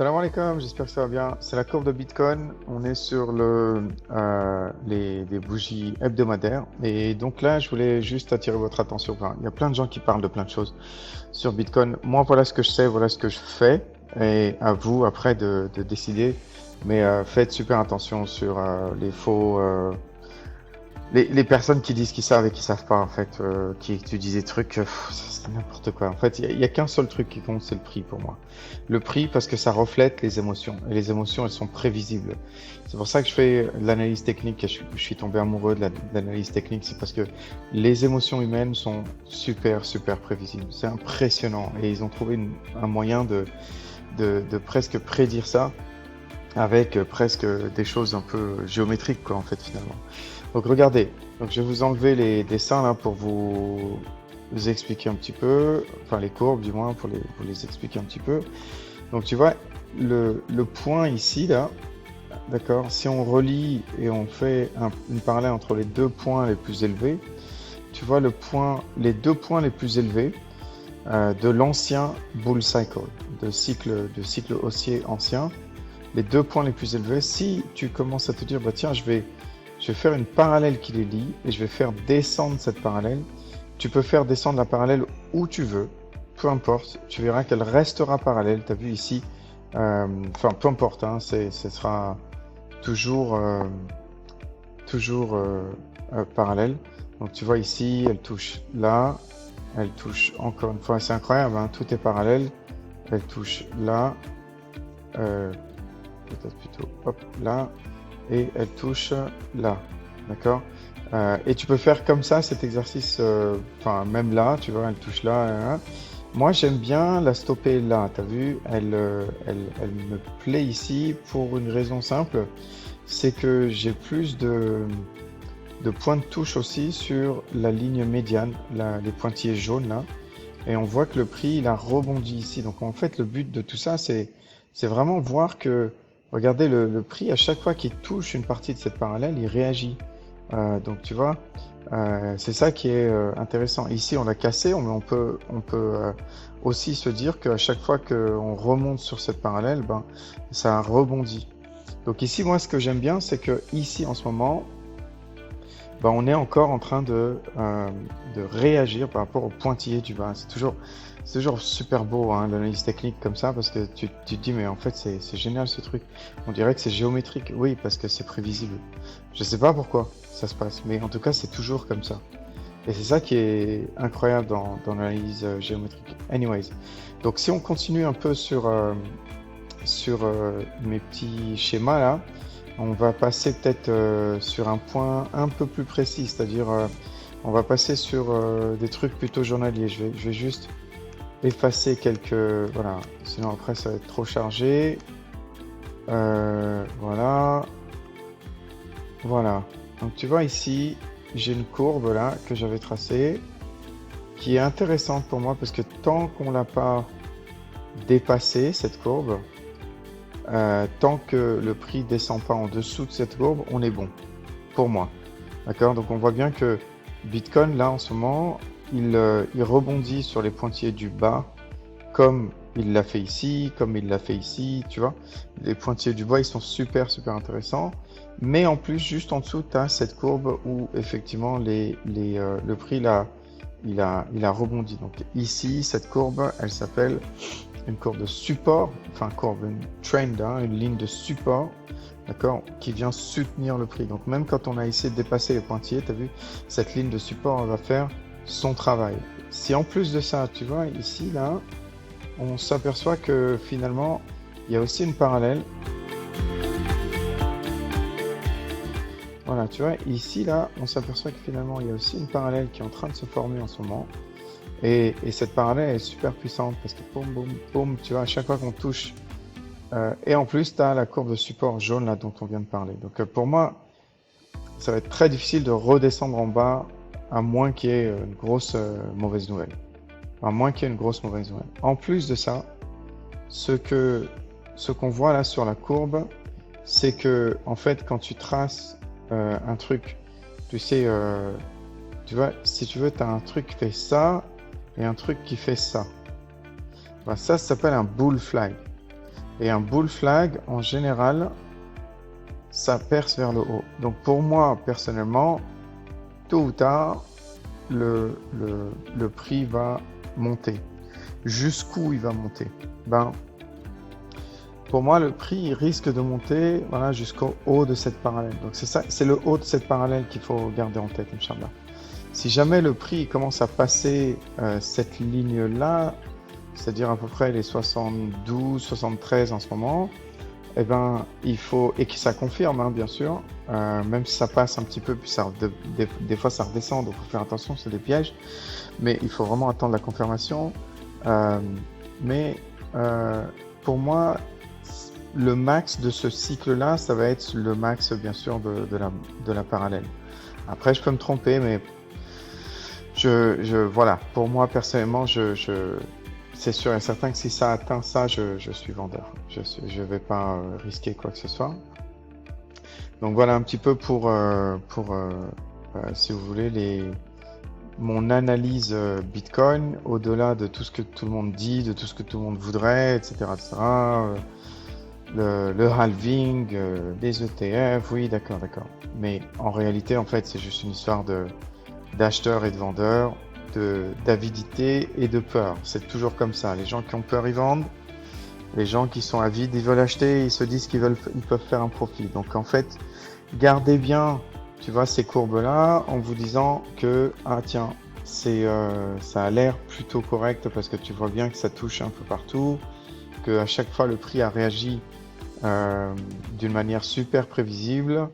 Salam alaikum, j'espère que ça va bien. C'est la courbe de Bitcoin. On est sur des bougies hebdomadaires. Et donc là, je voulais juste attirer votre attention. Enfin, il y a plein de gens qui parlent de plein de choses sur Bitcoin. Moi, voilà ce que je sais, voilà ce que je fais. Et à vous, après, de décider. Mais faites super attention sur les faux, les personnes qui disent qu'ils savent et qui savent pas, en fait, qui étudient des trucs, c'est n'importe quoi. En fait, il y a qu'un seul truc qui compte, c'est le prix pour moi. Le prix parce que ça reflète les émotions. Et les émotions, elles sont prévisibles. C'est pour ça que je fais de l'analyse technique et je suis tombé amoureux de l'analyse technique. C'est parce que les émotions humaines sont super, super prévisibles. C'est impressionnant. Et ils ont trouvé un moyen de presque prédire ça avec presque des choses un peu géométriques, quoi, en fait, finalement. Donc regardez, donc je vais vous enlever les dessins là pour vous expliquer un petit peu, enfin les courbes du moins pour vous les expliquer un petit peu. Donc tu vois le point ici là, d'accord, si on relie et on fait une parallèle entre les deux points les plus élevés, tu vois les deux points les plus élevés de l'ancien bull cycle, de cycle haussier ancien, les deux points les plus élevés, si tu commences à te dire, bah tiens, je vais faire une parallèle qui les lie et je vais faire descendre cette parallèle. Tu peux faire descendre la parallèle où tu veux, peu importe, tu verras qu'elle restera parallèle. Tu as vu ici, enfin peu importe, hein, ce sera toujours, parallèle. Donc tu vois ici, elle touche là, elle touche encore une fois, c'est incroyable, hein, tout est parallèle. Elle touche là, euh, peut-être plutôt hop là, et elle touche là, d'accord? Et tu peux faire comme ça cet exercice, enfin même là, tu vois, elle touche là, là. Moi j'aime bien la stopper là, t'as vu? Elle me plaît ici pour une raison simple, c'est que j'ai plus de points de touche aussi sur la ligne médiane, les pointillés jaunes là, et on voit que le prix il a rebondi ici. Donc en fait le but de tout ça c'est vraiment voir que regardez le prix à chaque fois qu'il touche une partie de cette parallèle il réagit. Donc tu vois c'est ça qui est intéressant. Ici on l'a cassé, mais on peut aussi se dire qu'à chaque fois qu'on remonte sur cette parallèle, ben ça rebondit. Donc ici moi ce que j'aime bien c'est que ici en ce moment bah, on est encore en train de réagir par rapport au pointillé du bas. C'est toujours super beau, hein, l'analyse technique comme ça, parce que tu te dis, mais en fait, c'est génial ce truc. On dirait que c'est géométrique. Oui, parce que c'est prévisible. Je sais pas pourquoi ça se passe, mais en tout cas, c'est toujours comme ça. Et c'est ça qui est incroyable dans l'analyse géométrique. Anyways. Donc, si on continue un peu sur mes petits schémas là, on va passer peut-être sur un point un peu plus précis, c'est-à-dire on va passer sur des trucs plutôt journaliers. Je vais juste effacer quelques... Voilà, sinon après ça va être trop chargé. Voilà, voilà. Donc tu vois ici, j'ai une courbe là que j'avais tracée, qui est intéressante pour moi parce que tant qu'on l'a pas dépassée, cette courbe, tant que le prix descend pas en dessous de cette courbe, on est bon, pour moi. D'accord? Donc on voit bien que Bitcoin, là, en ce moment, il rebondit sur les pointillés du bas, comme il l'a fait ici, comme il l'a fait ici, tu vois. Les pointillés du bas, ils sont super, super intéressants. Mais en plus, juste en dessous, tu as cette courbe où, effectivement, le prix, là, il a rebondi. Donc ici, cette courbe, elle s'appelle une courbe de support, enfin une trend, hein, une ligne de support, d'accord, qui vient soutenir le prix. Donc même quand on a essayé de dépasser les pointillés, tu as vu, cette ligne de support elle va faire son travail. Si en plus de ça, tu vois, ici, là, on s'aperçoit que finalement, il y a aussi une parallèle. Voilà, tu vois, ici, là, on s'aperçoit que finalement, il y a aussi une parallèle qui est en train de se former en ce moment. Et cette parallèle est super puissante parce que boum, boum, boum, tu vois, à chaque fois qu'on touche. Et en plus, tu as la courbe de support jaune là dont on vient de parler. Donc pour moi, ça va être très difficile de redescendre en bas à moins qu'il y ait une grosse mauvaise nouvelle. À moins qu'il y ait une grosse mauvaise nouvelle. En plus de ça, ce qu'on voit là sur la courbe, c'est que en fait, quand tu traces un truc, tu sais, tu vois, si tu veux, tu as un truc qui fait ça et un truc qui fait ça. Ben, ça s'appelle un bull flag. Et un bull flag, en général, ça perce vers le haut. Donc pour moi, personnellement, tôt ou tard, le prix va monter. Jusqu'où il va monter? Ben, pour moi, le prix il risque de monter voilà, jusqu'au haut de cette parallèle. Donc c'est ça, c'est le haut de cette parallèle qu'il faut garder en tête, Inch'Allah. Si jamais le prix commence à passer cette ligne-là, c'est-à-dire à peu près les 72, 73 en ce moment, eh ben, il faut, et que ça confirme, hein, bien sûr, même si ça passe un petit peu, puis ça, des fois ça redescend, donc il faut faire attention, c'est des pièges, mais il faut vraiment attendre la confirmation. Euh, mais pour moi, le max de ce cycle-là, ça va être le max, bien sûr, de la parallèle. Après, je peux me tromper, mais voilà, pour moi, personnellement, c'est sûr et certain que si ça atteint ça, je suis vendeur. Je vais pas risquer quoi que ce soit. Donc voilà un petit peu pour si vous voulez, mon analyse Bitcoin, au-delà de tout ce que tout le monde dit, de tout ce que tout le monde voudrait, etc., etc. Le halving, les ETF, oui, d'accord. Mais en réalité, en fait, c'est juste une histoire d'acheteurs et de vendeurs, d'avidité et de peur. C'est toujours comme ça. Les gens qui ont peur, ils vendent. Les gens qui sont avides, ils veulent acheter, ils se disent qu'ils peuvent faire un profit. Donc en fait, gardez bien, tu vois, ces courbes-là en vous disant que, ah tiens, ça a l'air plutôt correct parce que tu vois bien que ça touche un peu partout, que à chaque fois le prix a réagi d'une manière super prévisible.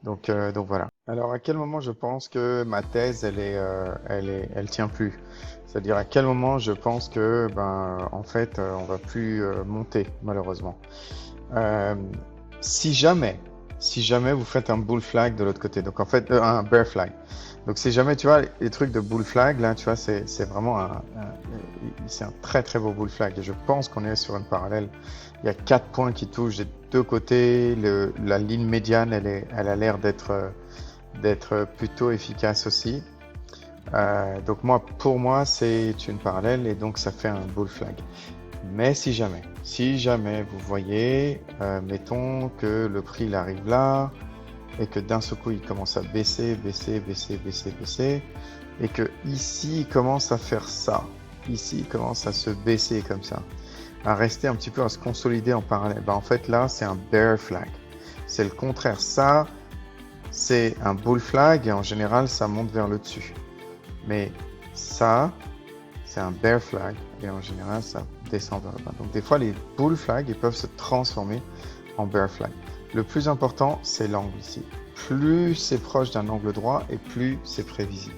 Donc voilà. Alors à quel moment je pense que ma thèse elle tient plus? C'est-à-dire à quel moment je pense que en fait on va plus monter malheureusement. Euh, si jamais vous faites un bull flag de l'autre côté, donc en fait un bear flag. Donc si jamais tu vois les trucs de bull flag là, tu vois c'est vraiment c'est un très très beau bull flag et je pense qu'on est sur une parallèle. Il y a 4 points qui touchent des deux côtés. La ligne médiane elle a l'air d'être plutôt efficace aussi. Donc pour moi, c'est une parallèle et donc ça fait un bull flag. Mais si jamais vous voyez, mettons que le prix il arrive là et que d'un seul coup il commence à baisser et que ici il commence à faire ça, ici il commence à se baisser comme ça, à rester un petit peu à se consolider en parallèle. En fait là c'est un bear flag. C'est le contraire. Ça c'est un bull flag et en général ça monte vers le dessus. Mais ça, c'est un bear flag et en général ça descend vers le bas. Donc des fois les bull flags ils peuvent se transformer en bear flag. Le plus important c'est l'angle ici. Plus c'est proche d'un angle droit et plus c'est prévisible.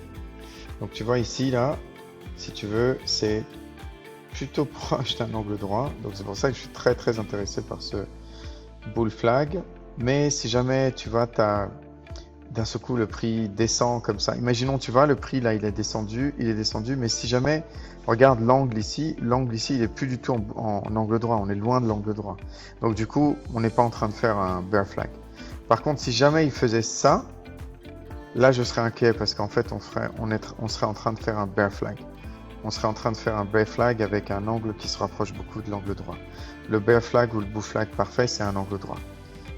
Donc tu vois ici là, si tu veux, c'est plutôt proche d'un angle droit. Donc c'est pour ça que je suis très très intéressé par ce bull flag. Mais si jamais tu vois, d'un seul coup le prix descend comme ça. Imaginons, tu vois, le prix là il est descendu, mais si jamais, regarde l'angle ici il est plus du tout en angle droit, on est loin de l'angle droit. Donc du coup, on n'est pas en train de faire un bear flag. Par contre, si jamais il faisait ça, là je serais inquiet parce qu'en fait on serait en train de faire un bear flag. On serait en train de faire un bear flag avec un angle qui se rapproche beaucoup de l'angle droit. Le bear flag ou le bull flag parfait, c'est un angle droit.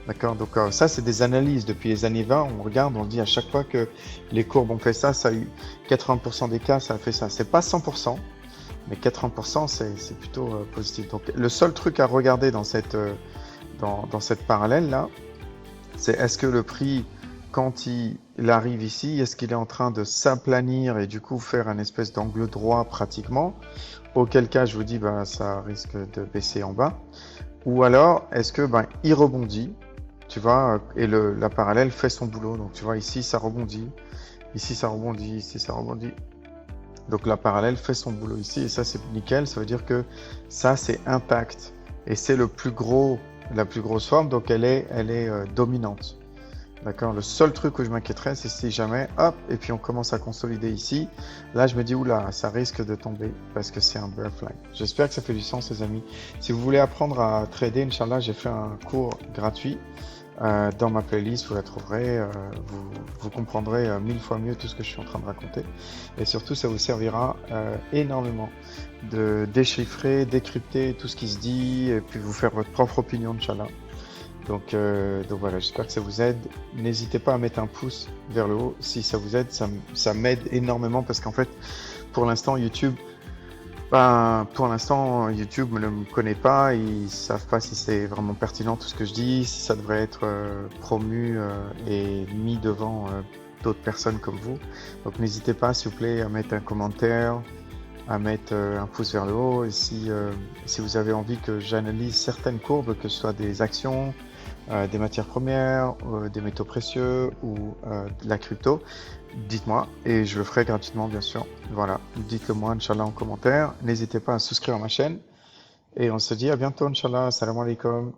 D'accord, donc ça c'est des analyses depuis les années 20, on regarde, on dit à chaque fois que les courbes ont fait ça, ça a eu 80% des cas, ça a fait ça. C'est pas 100%, mais 80% c'est plutôt positif. Donc le seul truc à regarder dans cette parallèle là, c'est est-ce que le prix, quand il arrive ici, est-ce qu'il est en train de s'aplanir et du coup faire un espèce d'angle droit pratiquement, auquel cas je vous dis ça risque de baisser en bas, ou alors est-ce que il rebondit, tu vois, et la parallèle fait son boulot. Donc tu vois ici ça rebondit, ici ça rebondit, ici ça rebondit. Donc la parallèle fait son boulot ici et ça c'est nickel, ça veut dire que ça c'est intact et c'est la plus grosse forme, donc elle est dominante. D'accord. Le seul truc que je m'inquiéterais, c'est si jamais, hop, et puis on commence à consolider ici. Là, je me dis, oula, ça risque de tomber parce que c'est un bear flag. J'espère que ça fait du sens, les amis. Si vous voulez apprendre à trader, Inch'Allah, j'ai fait un cours gratuit dans ma playlist, vous la trouverez, vous comprendrez 1000 fois mieux tout ce que je suis en train de raconter. Et surtout, ça vous servira énormément de déchiffrer, décrypter tout ce qui se dit, et puis vous faire votre propre opinion, Inch'Allah. Donc voilà, j'espère que ça vous aide. N'hésitez pas à mettre un pouce vers le haut si ça vous aide, ça m'aide énormément parce qu'en fait, pour l'instant, YouTube ne me connaît pas, ils savent pas si c'est vraiment pertinent tout ce que je dis, si ça devrait être promu et mis devant d'autres personnes comme vous. Donc n'hésitez pas, s'il vous plaît, à mettre un commentaire, à mettre un pouce vers le haut. Et si vous avez envie que j'analyse certaines courbes, que ce soit des actions, des matières premières, des métaux précieux ou de la crypto, dites-moi et je le ferai gratuitement, bien sûr. Voilà, dites-le moi, Inch'Allah, en commentaire. N'hésitez pas à souscrire à ma chaîne et on se dit à bientôt, Inch'Allah. Salam alaikum.